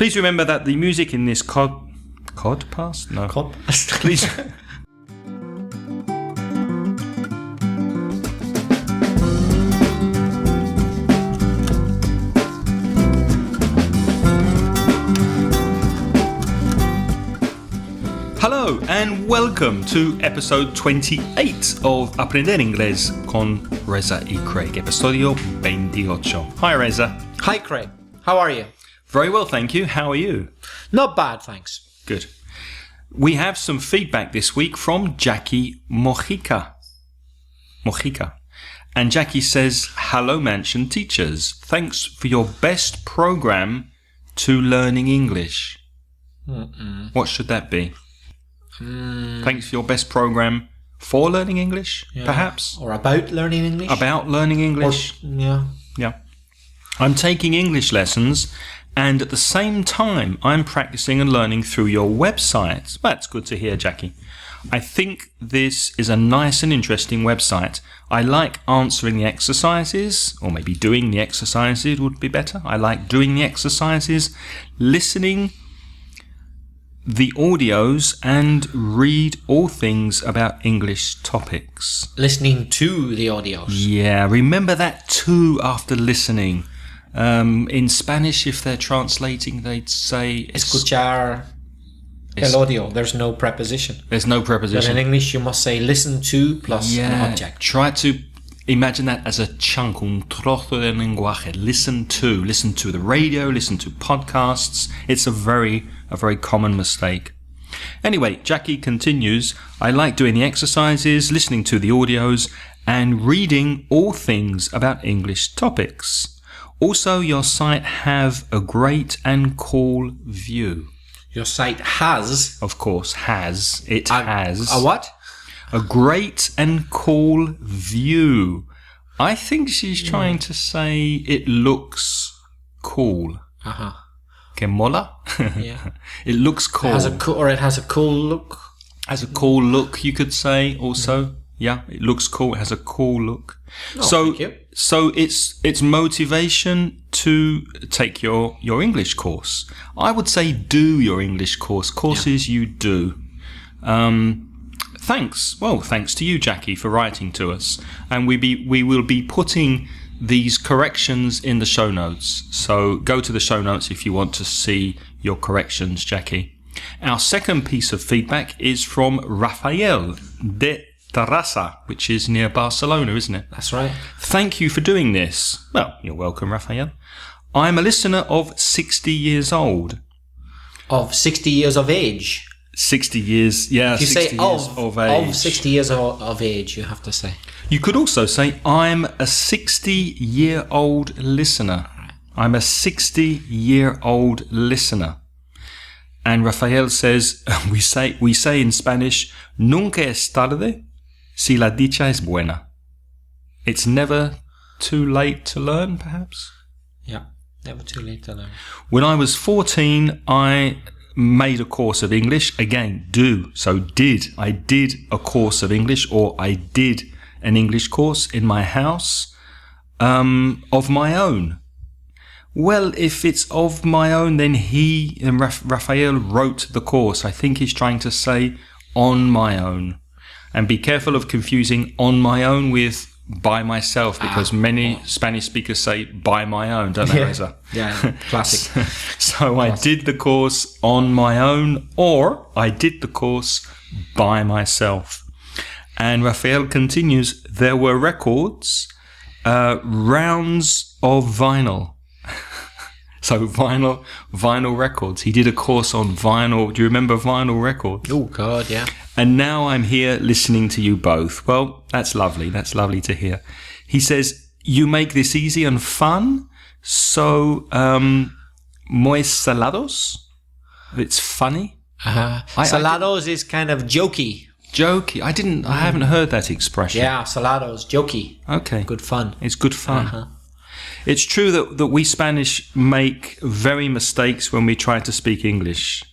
Please remember that the music in this codcast? No. Codcast. Please. Hello and welcome to episode 28 of Aprender Inglés con Reza y Craig, episodio 28. Hi Reza. Hi Craig, how are you? Very well, thank you. How are you? Not bad, thanks. Good. We have some feedback this week from Jackie Mojica. And Jackie says, hello Mansion teachers. Thanks for your best program to learning English. What should that be? Thanks for your best program for learning English, perhaps? Or about learning English? About learning English? Yeah. I'm taking English lessons, and at the same time, I'm practicing and learning through your website. That's good to hear, Jackie. I think this is a nice and interesting website. I like answering the exercises, or maybe doing the exercises would be better. I like doing the exercises, listening the audios, and read all things about English topics. Listening to the audios. Yeah, remember that too after listening. In Spanish, if they're translating, they'd say Escuchar el audio. There's no preposition. There's no preposition. But in English, you must say listen to plus an object. Try to imagine that as a chunk, un trozo de lenguaje. Listen to the radio, listen to podcasts. It's a very common mistake. Anyway, Jackie continues, I like doing the exercises, listening to the audios, and reading all things about English topics. Also, your site have a great and cool view. Your site has? Of course, has. It has. A what? A great and cool view. I think she's trying to say it looks cool. Que mola? Yeah. It looks cool. It has a cool look. Has a cool look, you could say also. Yeah, it looks cool. It has a cool look. Thank you. So it's motivation to take your English course. I would say do your English course. Courses you do. Thanks. Well, thanks to you, Jackie, for writing to us. And we will be putting these corrections in the show notes. So go to the show notes if you want to see your corrections, Jackie. Our second piece of feedback is from Rafael de Terrassa, which is near Barcelona, isn't it? That's right. Thank you for doing this. Well, you're welcome, Rafael. I'm a listener of 60 years old. Of 60 years of age? 60 years, yeah. If you 60 say years of age. Of 60 years of age, you have to say. You could also say, I'm a 60-year-old listener. I'm a 60-year-old listener. And Rafael says, we say in Spanish, nunca es tarde si la dicha es buena. It's never too late to learn, perhaps? Yeah, never too late to learn. When I was 14, I made a course of English. Again, I did a course of English, or I did an English course in my house of my own. Well, if it's of my own, then Rafael wrote the course. I think he's trying to say on my own. And be careful of confusing on my own with by myself, because many Spanish speakers say by my own, don't they, Reza? Yeah, classic. So I did the course on my own, or I did the course by myself. And Rafael continues, there were records, rounds of vinyl. So vinyl records. He did a course on vinyl. Do you remember vinyl records? Oh, God, yeah. And now I'm here listening to you both. Well, that's lovely. That's lovely to hear. He says, you make this easy and fun. So, muy salados. It's funny. Salados is kind of jokey. Jokey. I haven't heard that expression. Yeah, salados, jokey. Okay. Good fun. It's good fun. It's true that we Spanish make very mistakes when we try to speak English.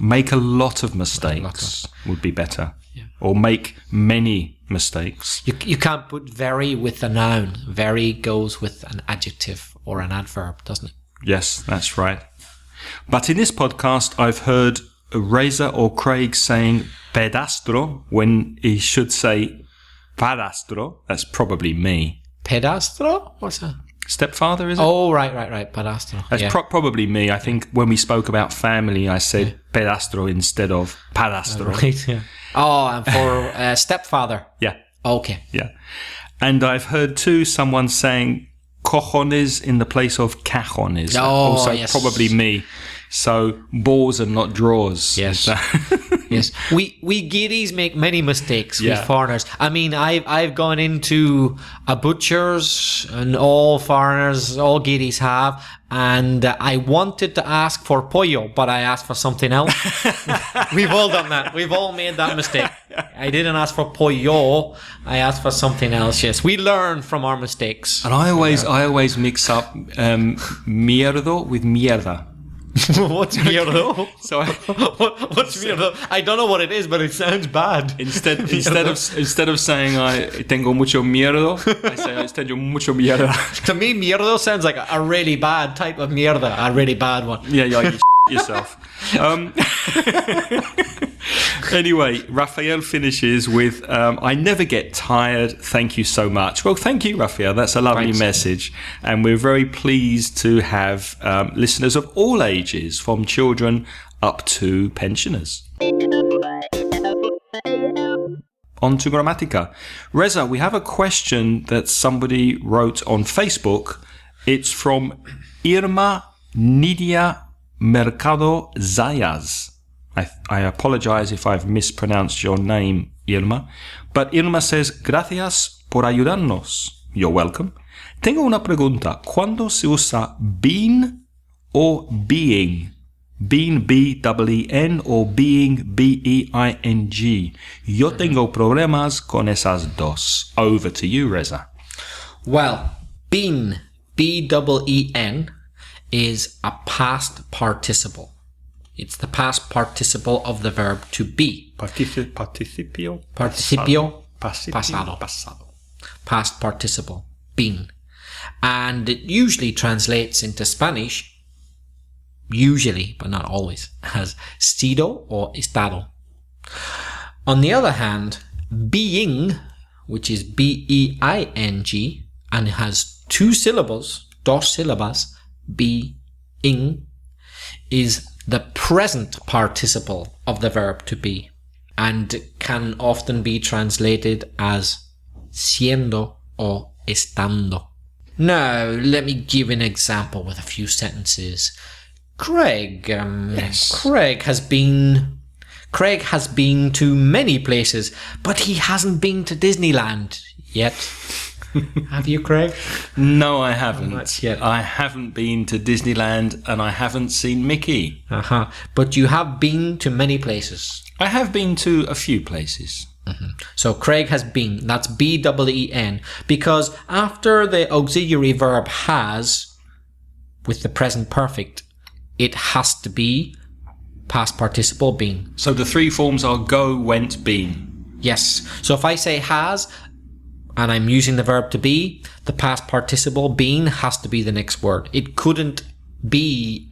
Make a lot of mistakes would be better. Yeah. Or make many mistakes. You can't put very with a noun. Very goes with an adjective or an adverb, doesn't it? Yes, that's right. But in this podcast, I've heard Reza or Craig saying pedastro when he should say padastro. That's probably me. Pedastro? What's that? Stepfather, is it? Oh, right. Pedastro. That's probably me. I think when we spoke about family, I said pedastro instead of padastro. Right, yeah. Oh, and for stepfather. Yeah. Okay. Yeah. And I've heard too someone saying cojones in the place of cajones. Oh, also yes. probably me. So balls and not drawers. Yes. Yes. We Geardies make many mistakes, we foreigners. I mean, I've gone into a butcher's, and all foreigners, all Geardies have, and I wanted to ask for pollo, but I asked for something else. We've all done that. We've all made that mistake. I didn't ask for pollo, I asked for something else. Yes, we learn from our mistakes. And I always mix up mierdo with mierda. What's mierda? So What's mierda? I don't know what it is, but it sounds bad. Instead of saying I tengo mucho mierdo, I say I tengo mucho mierda. To me, mierda sounds like a really bad type of mierda, a really bad one. Yeah, you yourself. Anyway, Raphael finishes with, I never get tired. Thank you so much. Well, thank you, Raphael. That's a lovely message. And we're very pleased to have listeners of all ages, from children up to pensioners. On to Grammatica. Reza, we have a question that somebody wrote on Facebook. It's from Irma Nidia Mercado Zayas. I apologize if I've mispronounced your name, Irma. But Irma says, gracias por ayudarnos. You're welcome. Tengo una pregunta. ¿Cuándo se usa been o being? Being, B-E-E-N, or being, B-E-I-N-G. Yo tengo problemas con esas dos. Over to you, Reza. Well, been, B-E-E-N, is a past participle. It's the past participle of the verb to be. Participio. Pasado. Past participle. Been. And it usually translates into Spanish, usually, but not always, as sido or estado. On the other hand, being, which is B-E-I-N-G, and it has two syllables, dos sílabas, being, is the present participle of the verb to be, and can often be translated as siendo or estando. Now, let me give an example with a few sentences. Craig has been to many places, but he hasn't been to Disneyland yet. Have you, Craig? No, I haven't. Not yet. I haven't been to Disneyland, and I haven't seen Mickey. But you have been to many places. I have been to a few places. So Craig has been. That's B-E-E-N. Because after the auxiliary verb has, with the present perfect, it has to be past participle been. So the three forms are go, went, been. Yes. So if I say has, and I'm using the verb to be, the past participle been has to be the next word. It couldn't be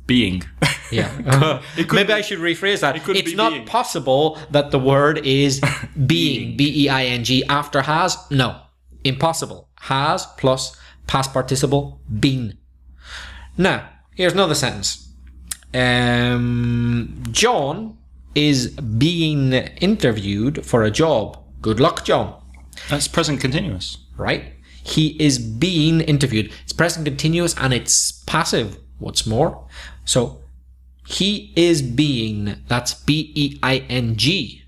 being. Yeah. Maybe I should rephrase that. It's not being possible that the word is being, B-E-I-N-G, after has. No. Impossible. Has plus past participle been. Now, here's another sentence. John is being interviewed for a job. Good luck, John. That's present continuous. Right? He is being interviewed. It's present continuous and it's passive. What's more? So, he is being, that's B-E-I-N-G,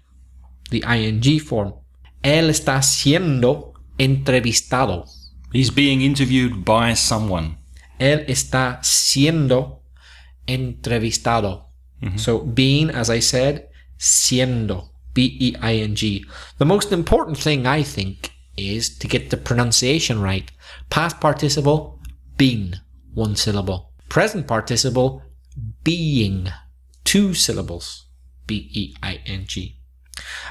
the I-N-G form. Él está siendo entrevistado. He's being interviewed by someone. Él está siendo entrevistado. So, being, as I said, siendo. B-E-I-N-G. The most important thing, I think, is to get the pronunciation right. Past participle, been, one syllable. Present participle, being, two syllables. B-E-I-N-G.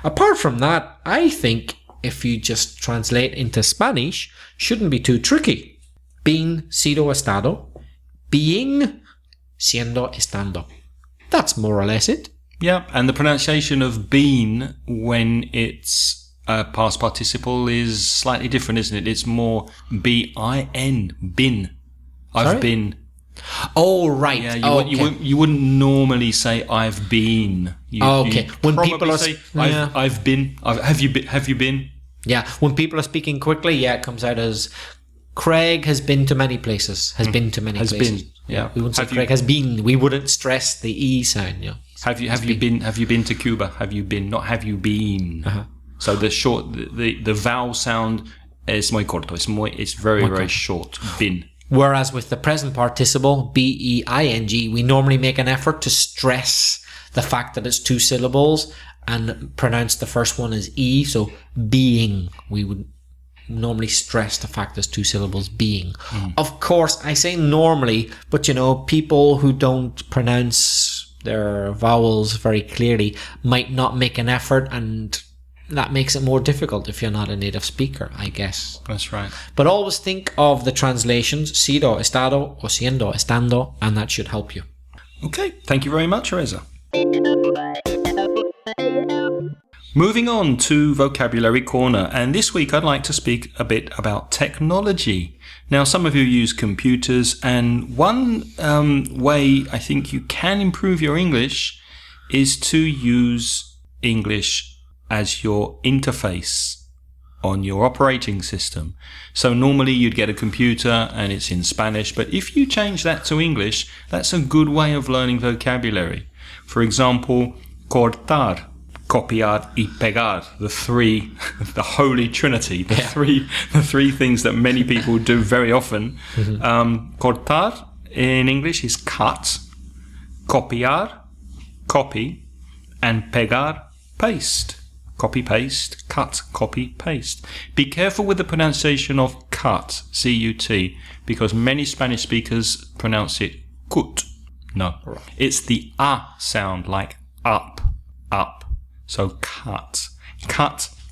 Apart from that, I think if you just translate into Spanish, shouldn't be too tricky. Being, sido, estado. Being, siendo, estando. That's more or less it. Yeah, and the pronunciation of been when it's a past participle is slightly different, isn't it? It's more B-I-N, bin. I've Sorry? been. Oh, right. Yeah, you wouldn't normally say I've been. Okay. When probably people are say yeah. I've been. Have you been? Yeah, when people are speaking quickly, it comes out as Craig has been to many places. Has been to many places. Been. Yeah. We wouldn't say Craig has been. We wouldn't stress the E sound. Yeah. Have you been to Cuba? Have you been? Not have you been. Uh-huh. So the vowel sound is muy corto. It's very short. Been. Whereas with the present participle, B-E-I-N-G, we normally make an effort to stress the fact that it's two syllables and pronounce the first one as E. So being, we would normally stress the fact there's two syllables, being. Of course, I say normally, but people who don't pronounce their vowels very clearly might not make an effort, and that makes it more difficult if you're not a native speaker, I guess. That's right. But always think of the translations, sido, estado, o siendo, estando, and that should help you. Okay, thank you very much, Reza. Moving on to Vocabulary Corner, and this week I'd like to speak a bit about technology. Now, some of you use computers, and one way I think you can improve your English is to use English as your interface on your operating system. So normally you'd get a computer and it's in Spanish, but if you change that to English, that's a good way of learning vocabulary. For example, cortar, copiar y pegar, the holy trinity, the three things that many people do very often. Cortar in English is cut, copiar, copy, and pegar, paste. Copy, paste, cut, copy, paste. Be careful with the pronunciation of cut, C-U-T, because many Spanish speakers pronounce it cut. No, it's the A sound, like up. So cut,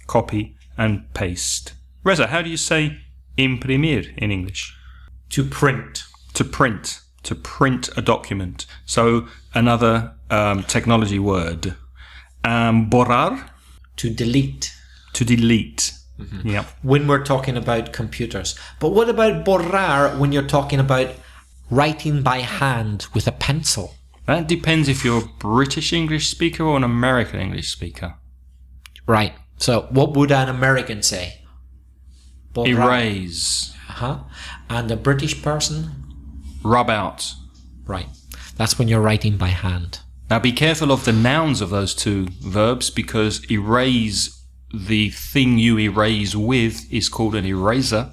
copy, and paste. Reza, how do you say imprimir in English? To print. To print a document. So another technology word. Borrar. To delete. Mm-hmm. Yeah. When we're talking about computers. But what about borrar when you're talking about writing by hand with a pencil? That depends if you're a British English speaker or an American English speaker. Right. So what would an American say? Borrar. Erase. And a British person? Rub out. Right. That's when you're writing by hand. Now be careful of the nouns of those two verbs, because erase, the thing you erase with, is called an eraser,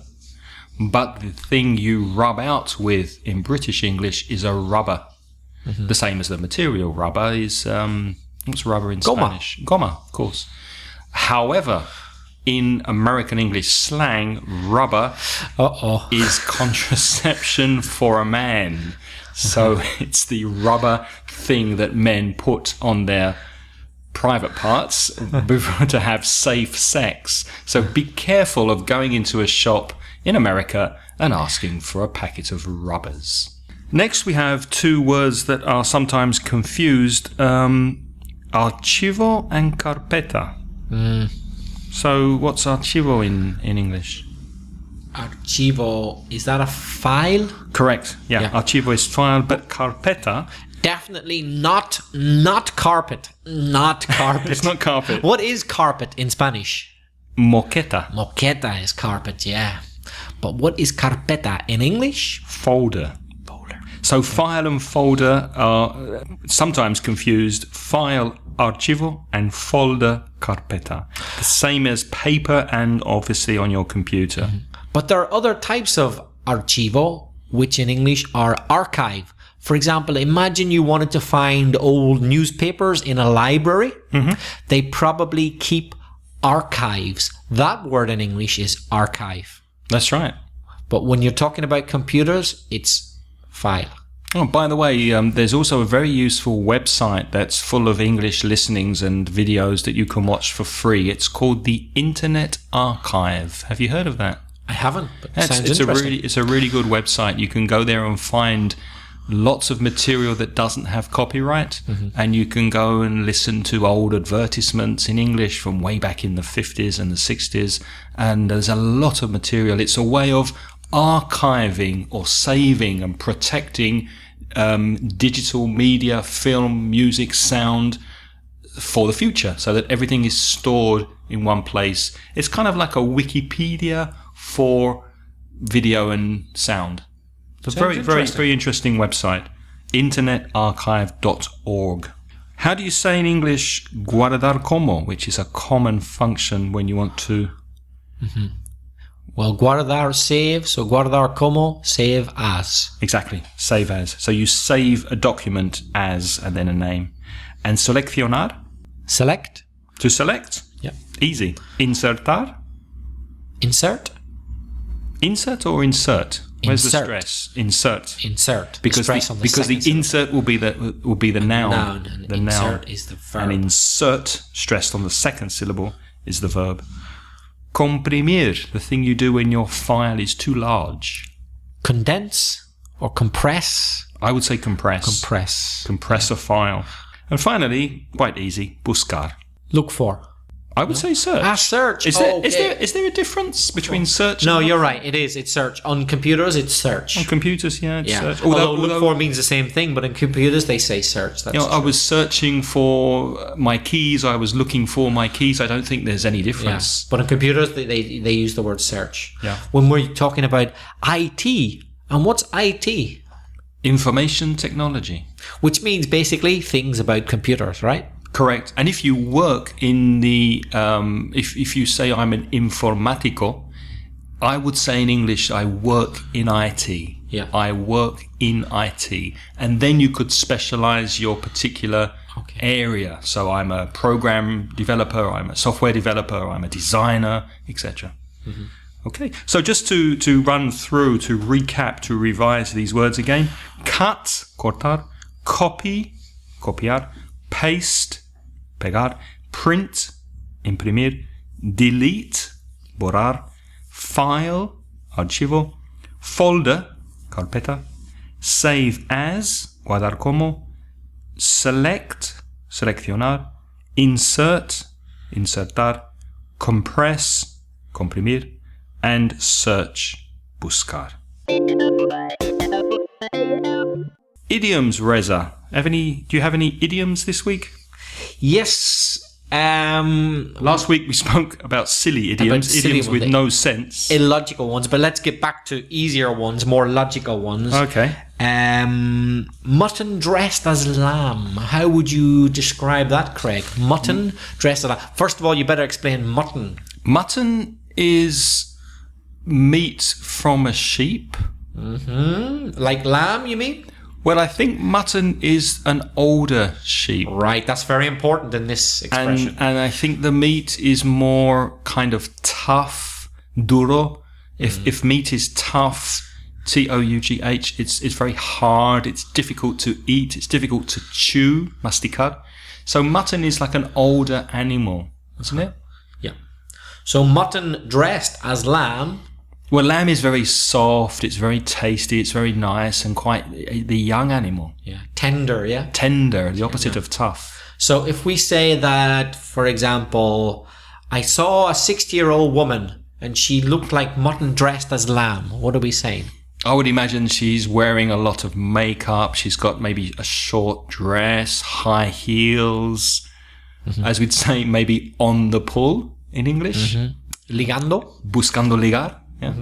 but the thing you rub out with in British English is a rubber. Mm-hmm. The same as the material. Rubber is, what's rubber in Spanish? Goma, of course. However, in American English slang, rubber is contraception for a man. So it's the rubber thing that men put on their private parts to have safe sex. So be careful of going into a shop in America and asking for a packet of rubbers. Next, we have two words that are sometimes confused, archivo and carpeta. So what's archivo in English? Archivo, is that a file? Correct. Yeah. Archivo is file, but carpeta. Definitely not carpet. Not carpet. It's not carpet. What is carpet in Spanish? Moqueta. Moqueta is carpet, yeah. But what is carpeta in English? Folder. So file and folder are sometimes confused. File, archivo, and folder, carpeta. The same as paper and obviously on your computer. Mm-hmm. But there are other types of archivo, which in English are archive. For example, imagine you wanted to find old newspapers in a library. Mm-hmm. They probably keep archives. That word in English is archive. That's right. But when you're talking about computers, it's file. Oh, by the way, there's also a very useful website that's full of English listenings and videos that you can watch for free. It's called the Internet Archive. Have you heard of that? I haven't, but it sounds interesting. It's a really good website. You can go there and find lots of material that doesn't have copyright, and you can go and listen to old advertisements in English from way back in the 50s and the 60s, and there's a lot of material. It's a way of archiving or saving and protecting digital media, film, music, sound for the future, so that everything is stored in one place. It's kind of like a Wikipedia for video and sound. It's a very interesting website, internetarchive.org. How do you say in English guardar como, which is a common function when you want to... Well, guardar save, so guardar como, save as. Exactly, save as. So you save a document as and then a name. And seleccionar? Select. To select? Yep. Easy. Insertar? Insert. Insert or insert? Where's Insert. the stress? Insert. Insert. Because the insert will be the noun. Noun. And the insert noun is the verb. And insert, stressed on the second syllable, is the verb. Comprimir, the thing you do when your file is too large. Condense or compress. I would say compress. Compress. Compress a file. And finally, quite easy, buscar. Look for. I would say search. Search. Is there a difference between search No, and you're right. It is. It's search. On computers, it's search. on computers? Yeah, it's search. Although look for means the same thing, but in computers they say search. That's I was searching for my keys. I was looking for my keys. I don't think there's any difference. But in computers, they use the word search. Yeah. When we're talking about IT, and what's IT? Information technology. Which means basically things about computers, right? Correct. And if you work in the, if you say I'm an informatico, I would say in English, I work in IT. Yeah. I work in IT. And then you could specialize your particular area. So I'm a program developer, I'm a software developer, I'm a designer, etc. Okay. So just to run through, to recap, to revise these words again. Cut, cortar. Copy, copiar. Paste, pegar. Print, imprimir. Delete, borrar. File, archivo. Folder, carpeta. Save as, guardar como. Select, seleccionar. Insert, insertar. Compress, comprimir. And search, buscar. Idioms, Reza. Do you have any idioms this week? Yes. Last week we spoke about silly idioms, idioms with no sense. Illogical ones, but let's get back to easier ones, more logical ones. Okay. Mutton dressed as lamb. How would you describe that, Craig? Mutton dressed as lamb. First of all, you better explain mutton. Mutton is meat from a sheep. Like lamb, you mean? Well, I think mutton is an older sheep. Right, that's very important in this expression. And I think the meat is more kind of tough, duro. If meat is tough, Tough, it's very hard, it's difficult to eat, it's difficult to chew, masticar. So mutton is like an older animal, isn't it? Yeah. So mutton dressed as lamb. Well, lamb is very soft, it's very tasty, it's very nice and quite the young animal. Yeah. Tender, yeah? Tender, the opposite of tough. So if we say that, for example, I saw a 60-year-old woman and she looked like mutton dressed as lamb, what are we saying? I would imagine she's wearing a lot of makeup, she's got maybe a short dress, high heels, as we'd say maybe on the pull in English. Ligando. Buscando ligar. Yeah.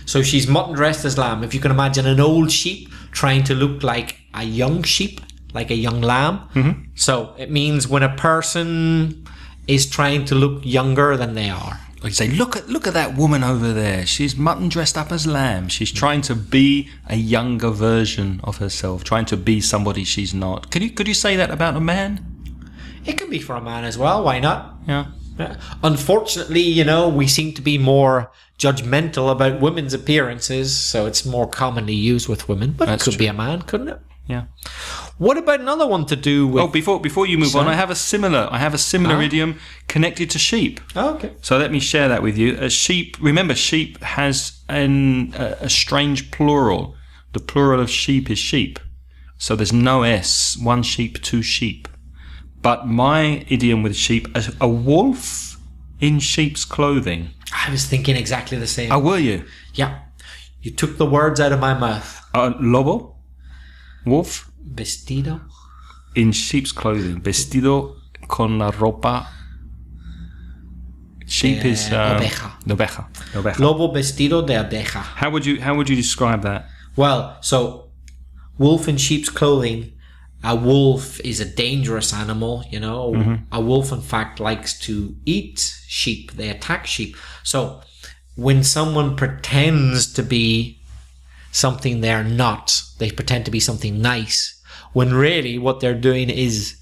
So she's mutton dressed as lamb. If you can imagine an old sheep trying to look like a young sheep, like a young lamb. So it means when a person is trying to look younger than they are. Like you say, look at that woman over there. She's mutton dressed up as lamb. She's trying to be a younger version of herself, trying to be somebody she's not. Could you say that about a man? It can be for a man as well. Why not? Yeah. Unfortunately, we seem to be more judgmental about women's appearances, so it's more commonly used with women. But That's it could be true. a man, couldn't it? Yeah. What about another one to do with? Oh, before you move on, I have a similar idiom connected to sheep. Oh, okay. So let me share that with you. A sheep. Remember, sheep has a strange plural. The plural of sheep is sheep. So there's no S. One sheep, two sheep. But my idiom with sheep, a wolf in sheep's clothing. I was thinking exactly the same. Oh, were you? Yeah. You took the words out of my mouth. Lobo? Wolf? Vestido? In sheep's clothing. Vestido con la ropa. Sheep is... oveja. Oveja. Lobo vestido de oveja. How would you describe that? Well, so wolf in sheep's clothing. A wolf is a dangerous animal, you know. Mm-hmm. A wolf, in fact, likes to eat sheep. They attack sheep. So when someone pretends to be something they're not, they pretend to be something nice, when really what they're doing is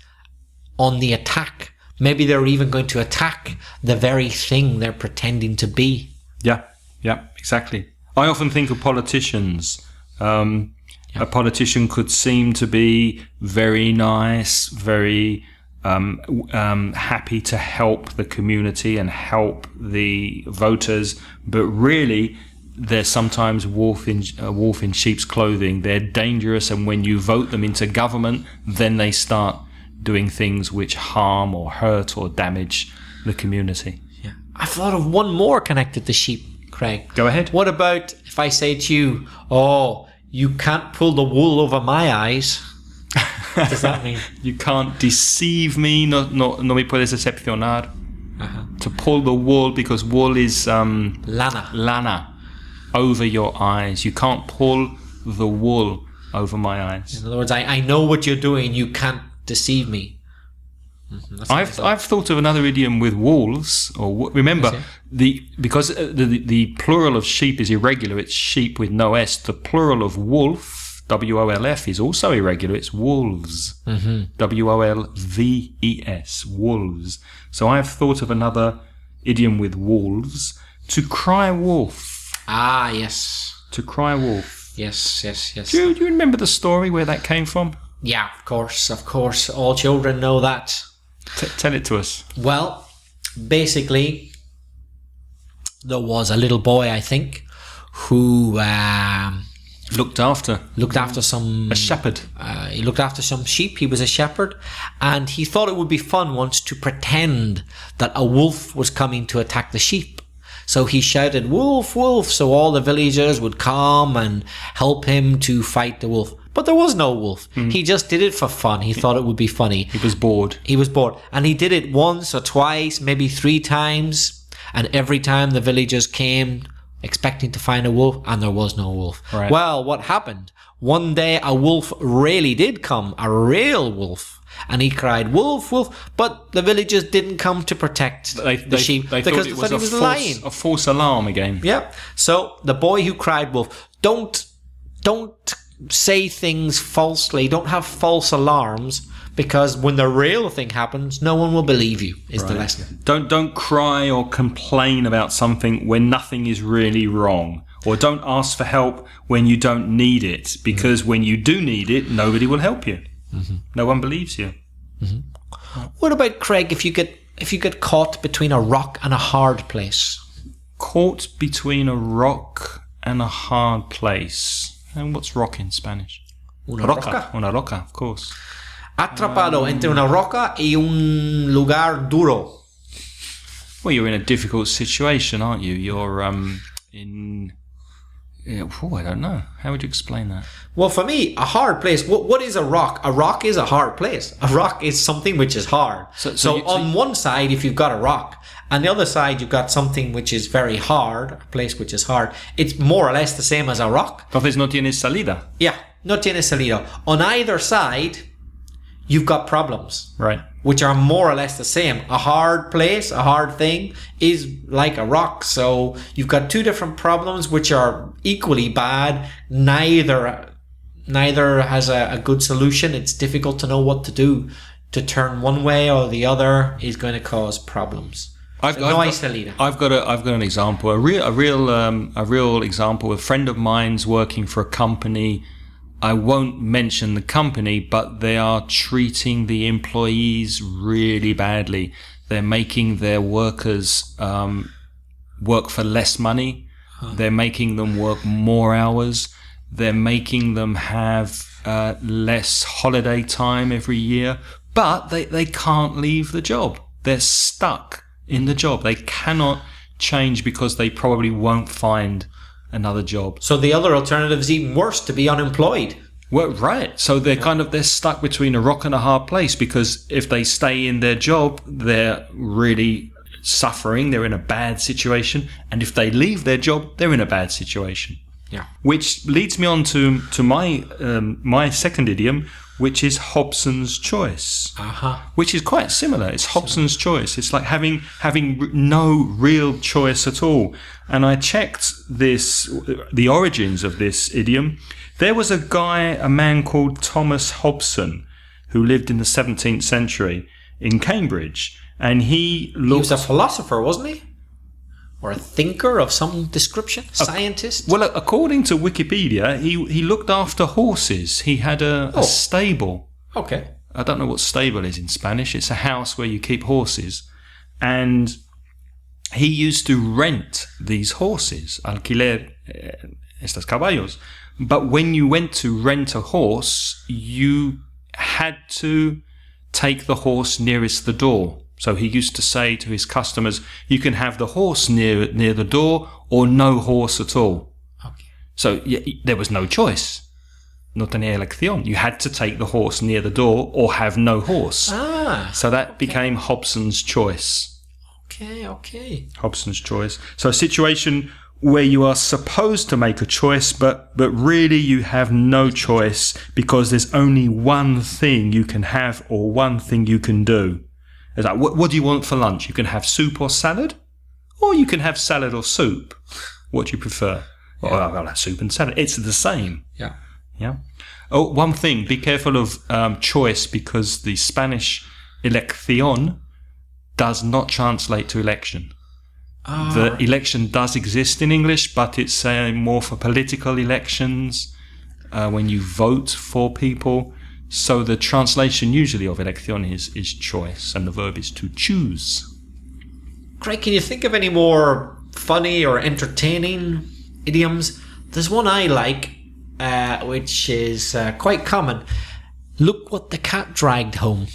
on the attack. Maybe they're even going to attack the very thing they're pretending to be. Yeah, exactly. I often think of politicians. A politician could seem to be very nice, very happy to help the community and help the voters, but really they're sometimes a wolf in sheep's clothing. They're dangerous, and when you vote them into government, then they start doing things which harm or hurt or damage the community. Yeah, I thought of one more connected to sheep, Craig. Go ahead. What about if I say to you, "Oh, you can't pull the wool over my eyes"? What does that mean? You can't deceive me. No me puedes decepcionar. To pull the wool, because wool is lana over your eyes. You can't pull the wool over my eyes. In other words, I know what you're doing. You can't deceive me. I've thought of another idiom with wolves. Remember, because the plural of sheep is irregular. It's sheep with no S. The plural of wolf, WOLF, is also irregular. It's wolves. WOLVES, wolves. So I've thought of another idiom with wolves. To cry wolf. Ah, yes. To cry wolf. Yes. Do you remember the story where that came from? Yeah, of course. All children know that. Tell it to us. Well, basically, there was a little boy, I think, who looked after a shepherd. He looked after some sheep. He was a shepherd, and he thought it would be fun once to pretend that a wolf was coming to attack the sheep. So he shouted, "Wolf, wolf!" So all the villagers would come and help him to fight the wolf. But there was no wolf. He just did it for fun. He thought it would be funny. He was bored. And he did it once or twice, maybe 3 times. And every time the villagers came expecting to find a wolf, and there was no wolf. Right. Well, what happened? One day a wolf really did come, a real wolf. And he cried, "Wolf, wolf!" But the villagers didn't come to protect the sheep because they thought he was lying. A false alarm again. Yeah. So the boy who cried wolf, don't say things falsely. Don't have false alarms, because when the real thing happens, no one will believe you, is the lesson. Don't cry or complain about something when nothing is really wrong. Or don't ask for help when you don't need it, because when you do need it, nobody will help you. No one believes you. What about, Craig, if you get caught between a rock and a hard place? Caught between a rock and a hard place. And what's rock in Spanish? Una roca. Una roca, of course. Atrapado entre una roca y un lugar duro. Well, you're in a difficult situation, aren't you? You're in... I don't know. How would you explain that? Well, for me, a hard place. What is a rock? A rock is a hard place. A rock is something which is hard. So on one side, if you've got a rock, and the other side, you've got something which is very hard, a place which is hard, it's more or less the same as a rock. Entonces no tienes salida. Yeah, no tienes salida. On either side, you've got problems. Right. Which are more or less the same. A hard place, a hard thing, is like a rock. So you've got 2 different problems which are equally bad. Neither has a good solution. It's difficult to know what to do. To turn one way or the other is going to cause problems. I've got an example. A real example. A friend of mine's working for a company. I won't mention the company, but they are treating the employees really badly. They're making their workers work for less money. They're making them work more hours. They're making them have less holiday time every year, but they can't leave the job. They're stuck in the job. They cannot change because they probably won't find another job. So the other alternative is even worse, to be unemployed. Well, right. So they're stuck between a rock and a hard place, because if they stay in their job, they're really suffering. They're in a bad situation. And if they leave their job, they're in a bad situation. Yeah. Which leads me on to my second idiom, which is Hobson's choice, which is quite similar. It's Hobson's choice. It's like having no real choice at all. And I checked the origins of this idiom. There was a man called Thomas Hobson, who lived in the 17th century in Cambridge, and he was a philosopher, wasn't he? Or a thinker of some description? Scientist? Well, according to Wikipedia, he looked after horses. He had a stable. Okay. I don't know what stable is in Spanish. It's a house where you keep horses. And he used to rent these horses, alquiler estos caballos. But when you went to rent a horse, you had to take the horse nearest the door. So he used to say to his customers, you can have the horse near the door or no horse at all. Okay. So there was no choice. No tenía elección. You had to take the horse near the door or have no horse. So that became Hobson's choice. Okay. Hobson's choice. So a situation where you are supposed to make a choice, but really you have no choice because there's only one thing you can have or one thing you can do. It's like, what do you want for lunch? You can have soup or salad, or you can have salad or soup. What do you prefer? Yeah. Well, I'll have soup and salad. It's the same. Yeah. Oh, one thing, be careful of choice, because the Spanish elección does not translate to election. The election does exist in English, but it's more for political elections, when you vote for people. So the translation usually of elección is choice, and the verb is to choose. Craig, can you think of any more funny or entertaining idioms? There's one I like, which is quite common. Look what the cat dragged home.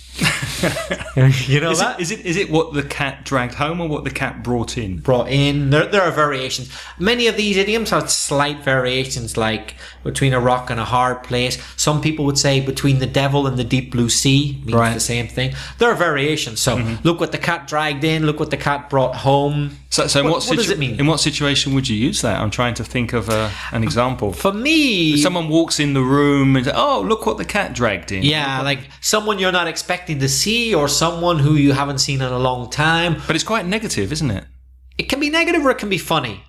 You know that? Is it what the cat dragged home or what the cat brought in? Brought in. There are variations. Many of these idioms have slight variations, like between a rock and a hard place. Some people would say between the devil and the deep blue sea means the same thing. There are variations. So look what the cat dragged in. Look what the cat brought home. So what does it mean? In what situation would you use that? I'm trying to think of an example. For me, if someone walks in the room and says, "Oh, look what the cat dragged in." Yeah, like someone you're not expecting to see, or someone who you haven't seen in a long time. But it's quite negative, isn't it? It can be negative or it can be funny.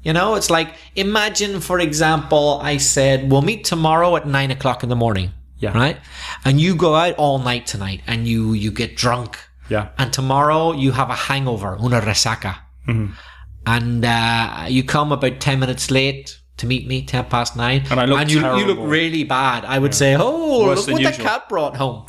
You know, it's like, imagine, for example, I said, we'll meet tomorrow at 9 o'clock in the morning. Yeah. Right? And you go out all night tonight and you get drunk. Yeah. And tomorrow you have a hangover, una resaca. And you come about 10 minutes late to meet me, 9:10. And you look really bad. I would say, oh, worse look what the cat brought home.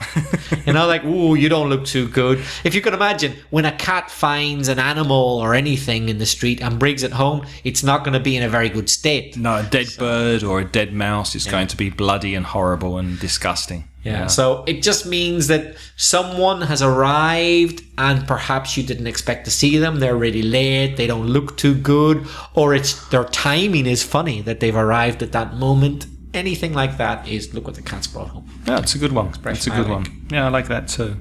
You know, like, oh, you don't look too good. If you could imagine, when a cat finds an animal or anything in the street and brings it home, it's not going to be in a very good state. No, a dead bird or a dead mouse is going to be bloody and horrible and disgusting. Yeah, so it just means that someone has arrived and perhaps you didn't expect to see them. They're really late. They don't look too good. Or their timing is funny that they've arrived at that moment. Anything like that is, look what the cat's brought home. Yeah, it's a good one. It's a good one. Yeah, I like that too.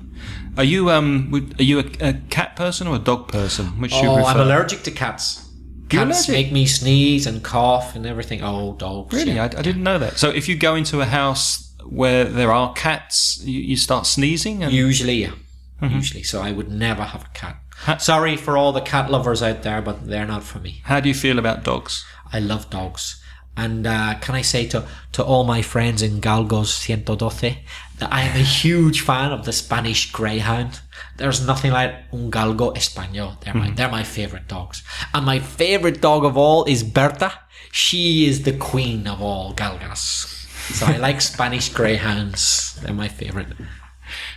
Are you a cat person or a dog person? Which do you prefer? I'm allergic to cats. Cats make me sneeze and cough and everything. Oh, dogs. Really? Yeah. I didn't know that. So if you go into a house where there are cats, you start sneezing? Usually, yeah. Usually. So I would never have a cat. Sorry for all the cat lovers out there, but they're not for me. How do you feel about dogs? I love dogs. And can I say to all my friends in Galgos 112 that I am a huge fan of the Spanish Greyhound. There's nothing like un galgo español. They're my favorite dogs. And my favorite dog of all is Berta. She is the queen of all galgas. So I like Spanish Greyhounds. They're my favorite.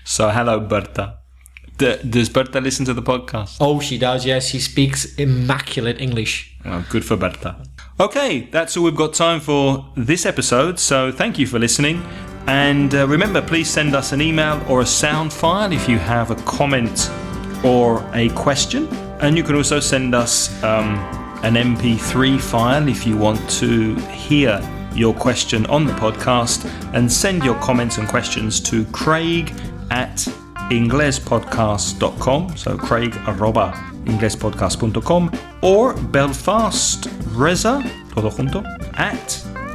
So hello, Berta. Does Berta listen to the podcast? Oh, she does, yes. She speaks immaculate English. Oh, good for Berta. Okay, that's all we've got time for this episode, so thank you for listening. And remember, please send us an email or a sound file if you have a comment or a question. And you can also send us an MP3 file if you want to hear your question on the podcast, and send your comments and questions to craig@inglespodcast.com, so craig@inglespodcast.com, or belfastreza, todo junto,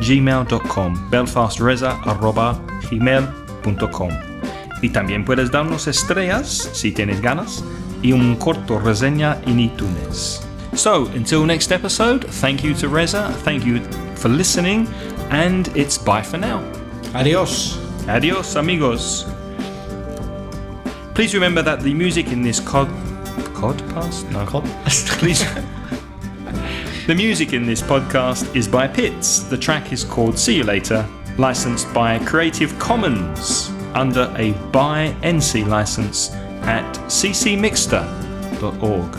@gmail.com, belfastreza@gmail.com. Y también puedes darnos estrellas si tienes ganas y un corto reseña en iTunes. So, until next episode, thank you to Reza, thank you for listening, and it's bye for now. Adios. Adios, amigos. Please remember that the music in this podcast? No. Please. The music in this podcast is by Pitts. The track is called See You Later, licensed by Creative Commons under a by NC license at ccmixter.org.